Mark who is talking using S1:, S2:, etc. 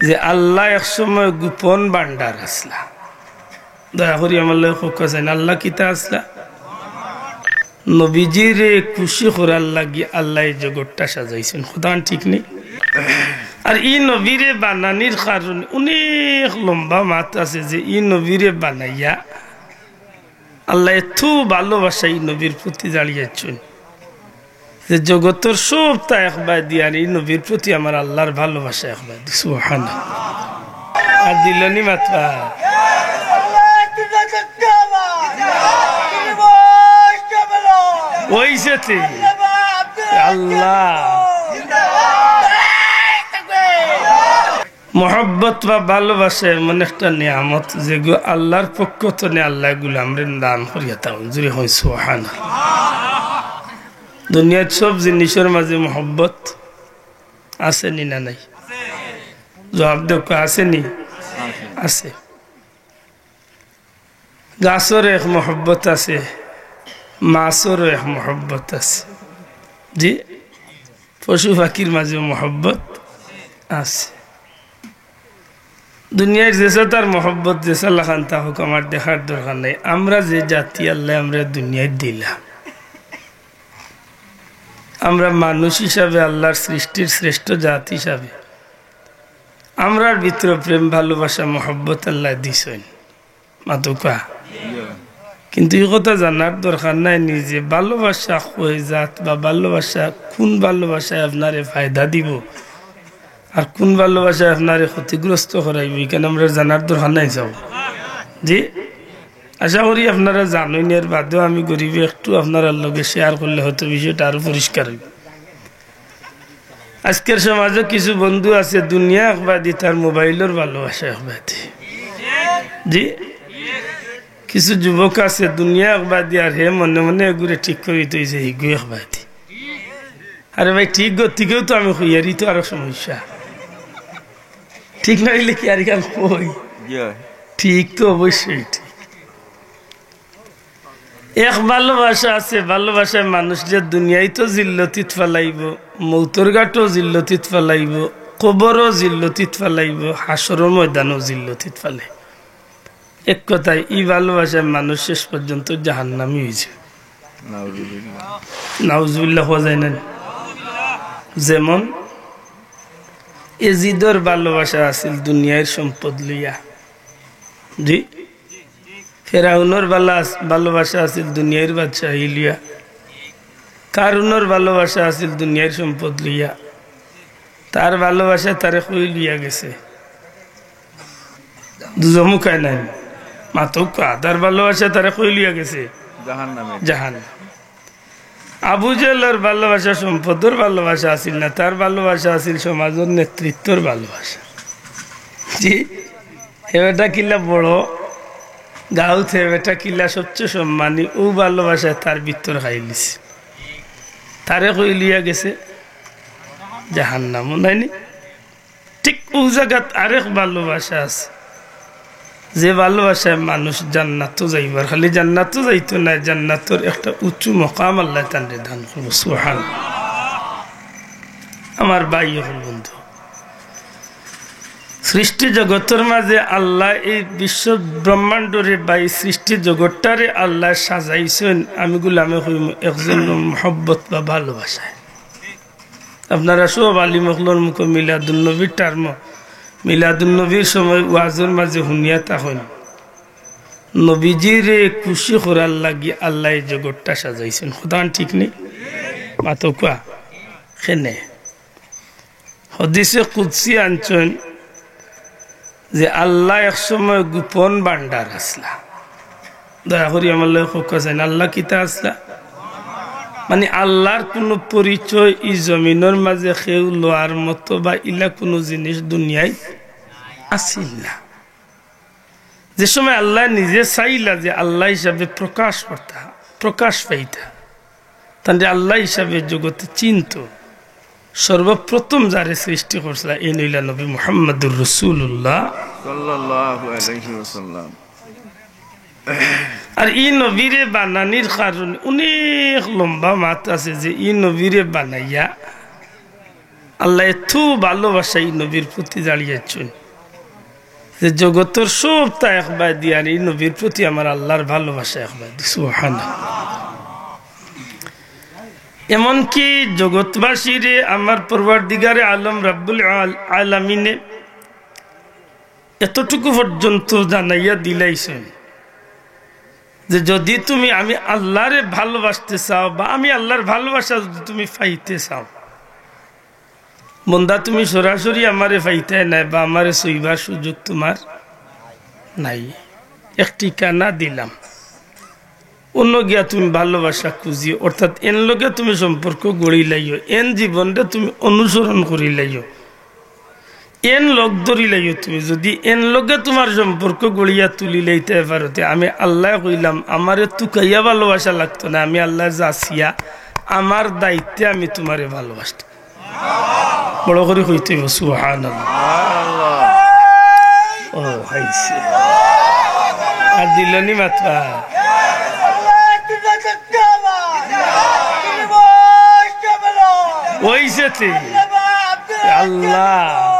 S1: যে আল্লাহ একসময় গোপন ভান্ডার আসলা। দয়া করি আমার লোক কাছেন আল্লাহ কিতা আসলা নবীজিরে খুশি করার লাগি আল্লাহ এই জগৎটা সাজাইছেন। খুদান ঠিক নেই। আর ই নবীরে বানানির কারণে অনেক লম্বা মাত আছে যে ই নবীরে বানাইয়া আল্লাহ এত ভালোবাসা এই নবীর প্রতি দাঁড়িয়েছেন যে জগতের সব তা একবার দিয়ে আর এই নবীর প্রতি আমার আল্লাহর ভালোবাসা একবার দি সুবহানাল্লাহ। আর দিলনি মাত্রা ওই সাথে আল্লাহ মোহব্বত বা ভালোবাসা এমন একটা নিয়ামত যেগুলো আল্লাহর পক্ষ থেকে আল্লাহ এগুলো আমরা দান করিয়া তাও জুড়ে হয় সুবহানাল্লাহ। দুনিয়ার সব জিনিসের মাঝে মোহব্বত আছে নি না নাই? জবাব দেখ আছে নি? আছে। গাছের এক মোহব্বত আছে, মাছেরও এক মোহব্বত আছে, জি পশু পাখির মাঝে মোহব্বত আছে। দুনিয়ার যেসা তার মোহব্বত যেসা লাখান তা হোক আমার দেখার দরকার নেই। আমরা যে জাতি আল্লাহ আমরা দুনিয়ায় দিলাম, আমরা মানুষ হিসাবে আল্লাহর সৃষ্টির শ্রেষ্ঠ জাতি হিসাবে আমরার ভিতরে প্রেম ভালোবাসা মোহব্বত আল্লাহ দিছেন মাতুকা। কিন্তু এই কথা জানার দরকার নাই নিজে ভালোবাসা কই জাত বা ভালোবাসা কোন ভালোবাসায় আপনারে ফায়দা দিব আর কোন ভালোবাসায় আপনারে ক্ষতিগ্রস্ত করাইব এখানে আমরা জানার দরকার নাই। যাব জি আশা করি আপনারা জানেন। এর বাদেও আমি গরিবে একটু আপনারা লগে শেয়ার করলে হয়তো বিষয়টা আরো পরিষ্কার হইব। আজকের সমাজে কিছু বন্ধু আছে দুনিয়া একবাদি তার মোবাইলের ভালোবাসা একবাদি, জি কিছু যুবক আছে দুনিয়া একবাদি আর হে মনে মনে এগুলো ঠিক করি তৈছে হিগু একবাদি। আরে ভাই ঠিক গতিকেও তো আমি হইয়ারি তো আরো সমস্যা ঠিক না হইলে কি আর কই ঠিক তো অবশ্যই ঠিক। এক ভালোবাসা আছে, ভালোবাসায় মানুষ যে দুনিয়ায় তো জিল্লতিত ফেলাইব, মৌতর ঘাটও জিল্লতিত ফেলাইব, কবরও জিল্লতিত ফেলাইব, হাসরের ময়দানও জিল্লতিত ফেলাই। এক কথায় ই ভালোবাসায় মানুষ শেষ পর্যন্ত জাহান্নামী হয়েছে। নাউজুবিল্লাহ হওয়া যায় না। যেমন এজিদর ভালোবাসা আছিল দুনিয়ার সম্পদ লইয়া, জি ফেরাউনের ভালোবাসা আছিল দুনিয়ার বাদশাহী লিয়া, কারুনের ভালোবাসা আছিল দুনিয়ার সম্পদ লিয়া, তার ভালোবাসা তারে কই লিয়া গেছে দুজমুখায় নাই মাতকা, তার ভালোবাসা তারে কই লিয়া গেছে জাহান্নামে। আবু জেলের ভালোবাসা সম্পদের ভালোবাসা আছিল না, তার ভালোবাসা আছিল সমাজের নেতৃত্বর ভালোবাসা। জি এটা কিলা বড় গাঁও থেকে কিলা সবচেয়ে সম্মানী ও ভালোবাসায় তার ভিতর খাইলিছে, তারে কই লিয়া গেছে জাহান্নাম নাইনি। ঠিক ও জায়গাত আরেক ভালোবাসা আছে যে ভালোবাসায় মানুষ জান্নাত যাইবার, খালি জান্নাত যাইতো না, জান্নাতের একটা উঁচু মকাম আল্লাহ তানরে দান করবো সুবহানাল্লাহ। আমার ভাই হল বন্ধু, সৃষ্টি জগতের মাঝে আল্লাহ এই বিশ্ব ব্রহ্মাণ্ডরে বা এই সৃষ্টি জগৎটারে আল্লাহ সাজাইছেন আমি গুলামে হইম একজন মহব্বত বা ভালোবাসায়। আপনারা সব আলিমখলর মুখ মিলাদুন্নবীর টার্ম, মিলাদুন্নবীর সময় ওয়াজের মাঝে শুনিয়া তখন নবীজিরে খুশি করার লাগি আল্লাহ এই জগৎটা সাজাইছেন। খুদান ঠিক নেই মাতকা খেনে হদিসে কুদসি আনছেন যে আল্লাহ একসময় গোপন ভান্ডার আসলা। দয়া করি আমার লোক কাছেন আল্লাহ কিতা আসলা মানে আল্লাহর কোন পরিচয় ই জমিনের মাঝে কেউ লোয়ার মতো বা ইলা কোনো জিনিস দুনিয়ায় আসিল না। যে সময় আল্লাহ নিজে চাইলা যে আল্লাহ হিসাবে প্রকাশ পাইতা তাহলে আল্লাহ হিসাবে জগতে চিন্ত সর্বপ্রথম যারে সৃষ্টি করছিল এই নইলা নবী মুহাম্মদুর রাসূলুল্লাহ সাল্লাল্লাহু আলাইহি ওয়াসাল্লাম। আর এই নবীরে বানানির কারণে অনেক লম্বা মাত আছে যে এই নবীরে বানাইয়া আল্লাহ এত ভালোবাসাই নবীর প্রতি দাঁড়িয়েছেন যে জগতের সব তা একবার দিয়ে এই নবীর প্রতি আমার আল্লাহর ভালোবাসা একবার সুবহানাল্লাহ। এমনকি জগৎবাসীরে আমার পরওয়ারদিগারে আলম রাব্বুল আলামিনে এতটুকু পর্যন্ত জানাইয়া দিলাইছেন যে যদি তুমি আমি আল্লাহরে ভালোবাসতে চাও বা আমি আল্লাহর ভালোবাসা যদি তুমি পাইতে চাও, বন্দা তুমি সরাসরি আমারে পাইতে নাই বা আমারে সইবার সুযোগ তোমার নাই। এক ঠিকানা দিলাম, অন্য গিয়া তুমি ভালোবাসা খুঁজিও, অর্থাৎ এন লগে তুমি সম্পর্ক গড়ি লাইও, এন জীবনটা তুমি অনুসরণ করি লাইও, এন লোক ধরি লাইও। তুমি যদি এন লগে তোমার সম্পর্ক গড়িয়া তুলি লাইতে পারতে, আমি আল্লাহ কইলাম আমারে তুকাইয়া ভালোবাসা লাগতো না, আমি আল্লাহ যাচিয়া আমার দায়িত্বে আমি তোমারে ভালোবাসতাম। বড় করে কইতে সুবহানাল্লাহ। ও হাইছে আর দিলনি মাত্রা ওইসেতে আল্লাহ